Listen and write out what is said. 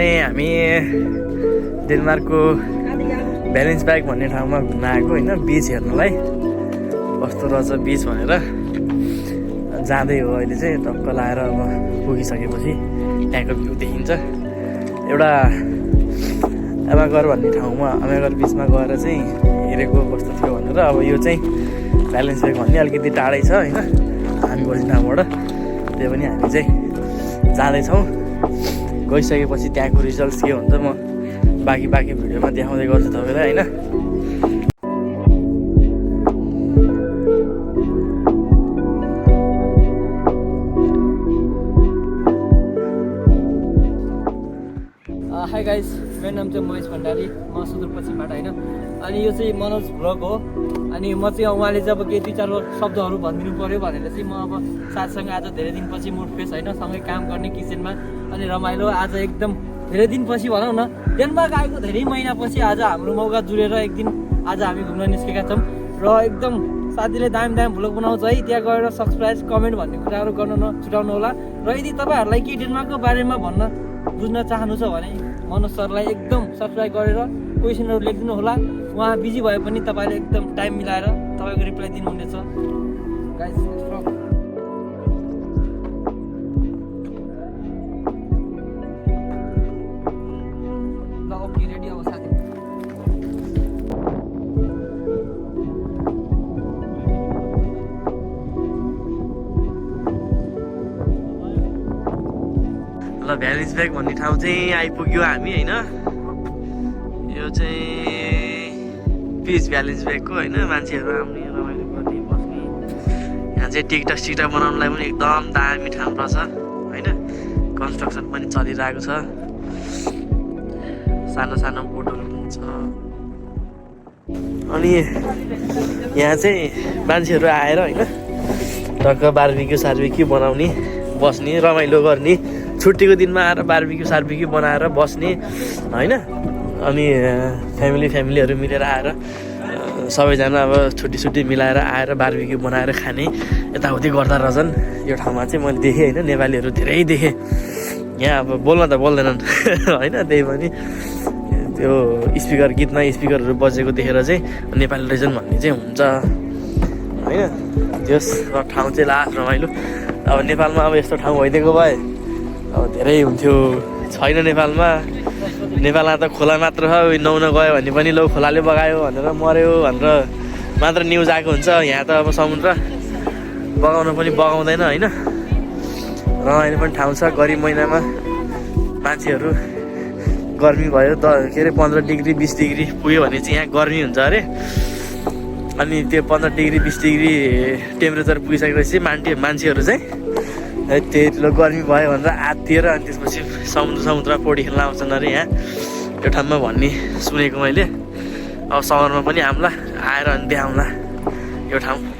चाहिँ हामी डेनमार्कको भ्यालेन्सबर्ग भन्ने ठाउँमा घुम्न आएको होइन, बिच हेर्नलाई कस्तो रहेछ बिच भनेर जाँदै हो। अहिले चाहिँ टक्क लाएर अब पुगिसकेपछि त्यहाँको भ्यू देखिन्छ। एउटा अमेगर भन्ने ठाउँमा अमेगर बिचमा गएर चाहिँ हेरेको कस्तो थियो भनेर। अब यो चाहिँ भ्यालेन्सबर्ग भन्ने अलिकति टाढै छ होइन हामी बस्ने ठाउँबाट, त्यही पनि हामी चाहिँ जाँदैछौँ। गइसकेपछि त्यहाँको रिजल्ट्स के हुन्छ म बाँकी भिडियोमा देखाउँदै गर्छु तपाईँलाई होइन। हाई गाइस, मेरो नाम चाहिँ महेश भण्डारी, म सुदूरपश्चिमबाट होइन। अनि यो चाहिँ मनोज भ्लग हो। अनि म चाहिँ उहाँले जब केही दुई चार शब्दहरू भनिदिनु पऱ्यो भनेर चाहिँ म अब साथसँग आज धेरै दिनपछि मुड फ्रेस होइन, सँगै काम गर्ने किचनमा अनि रमाइलो। आज एकदम धेरै दिनपछि भनौँ न, डेनमार्क आएको धेरै महिनापछि आज हाम्रो मौका जुरेर एक दिन आज हामी घुम्न निस्केका छौँ। र एकदम साथीले दामी भ्लग बनाउँछ है, त्यहाँ गएर सब्सक्राइब कमेन्ट भन्ने कुराहरू गर्न नछुटाउनु होला। र यदि तपाईँहरूलाई के डेनमार्कको बारेमा बुझ्न चाहनु छ भने मनोज सरलाई एकदम सब्सक्राइब गरेर क्वेसनहरू लेखिदिनु होला। उहाँ बिजी भए पनि तपाईँले एकदम टाइम मिलाएर तपाईँको रिप्लाई दिनुहुनेछ। गाइस ल ओके रेडी अब साथी। ल भ्यालेन्सबर्ग भन्ने ठाउँ चाहिँ आइपुग्यो हामी होइन। यो चाहिँ पिच भ्यालेन्सबर्गको होइन, मान्छेहरू आउने रमाइलो गर्ने बस्ने। यहाँ चाहिँ टिकटक बनाउनलाई पनि एकदम दामी ठाउँ रहेछ होइन। कन्स्ट्रक्सन पनि चलिरहेको छ, सानो सानो बोटहरू पनि छ। अनि यहाँ चाहिँ मान्छेहरू आएर होइन टक्क बार्बिक्यू बनाउने, बस्ने, रमाइलो गर्ने। छुट्टीको दिनमा आएर बार्बिक्यू बनाएर बस्ने होइन। अनि फ्यामिलीहरू मिलेर आएर सबैजना अब छुट्टी मिलाएर आएर बार्बिक्यू बनाएर खाने यताउति गर्दा रहेछन्। यो ठाउँमा चाहिँ मैले देखेँ होइन, नेपालीहरू धेरै देखेँ। यहाँ अब बोल्न त बोल्दैनन् होइन, त्यही पनि त्यो गीतमा स्पिकरहरू बजेको देखेर चाहिँ नेपाली रहेछन् भन्ने चाहिँ हुन्छ होइन। त्यस ठाउँ चाहिँ लास्ट रमाइलो। अब नेपालमा अब यस्तो ठाउँ भइदिएको भए अब धेरै हुन्थ्यो, छैन नेपालमा। नेपालमा त खोला मात्र छ, नुहाउन गयो भने पनि लो खोलाले बगायो भनेर मऱ्यो भनेर मात्र न्युज आएको हुन्छ। यहाँ त अब समुद्र बगाउन पनि बगाउँदैन होइन। रमाइलो पनि ठाउँ छ। गरिब महिनामा मान्छेहरू गर्मी भयो के अरे 15 डिग्री 20 डिग्री पुग्यो भने चाहिँ यहाँ गर्मी हुन्छ अरे। अनि त्यो 15 डिग्री 20 डिग्री टेम्परेचर पुगिसकेपछि मान्छेहरू चाहिँ त्यति गर्मी भयो भनेर आत्तिएर अनि त्यसपछि समुद्रमा पौडी खेल्न आउँछन् अरे यहाँ यो ठाउँमा भन्ने सुनेको मैले। अब समरमा पनि आउँला, आएर अनि देखाउँला यो ठाउँ।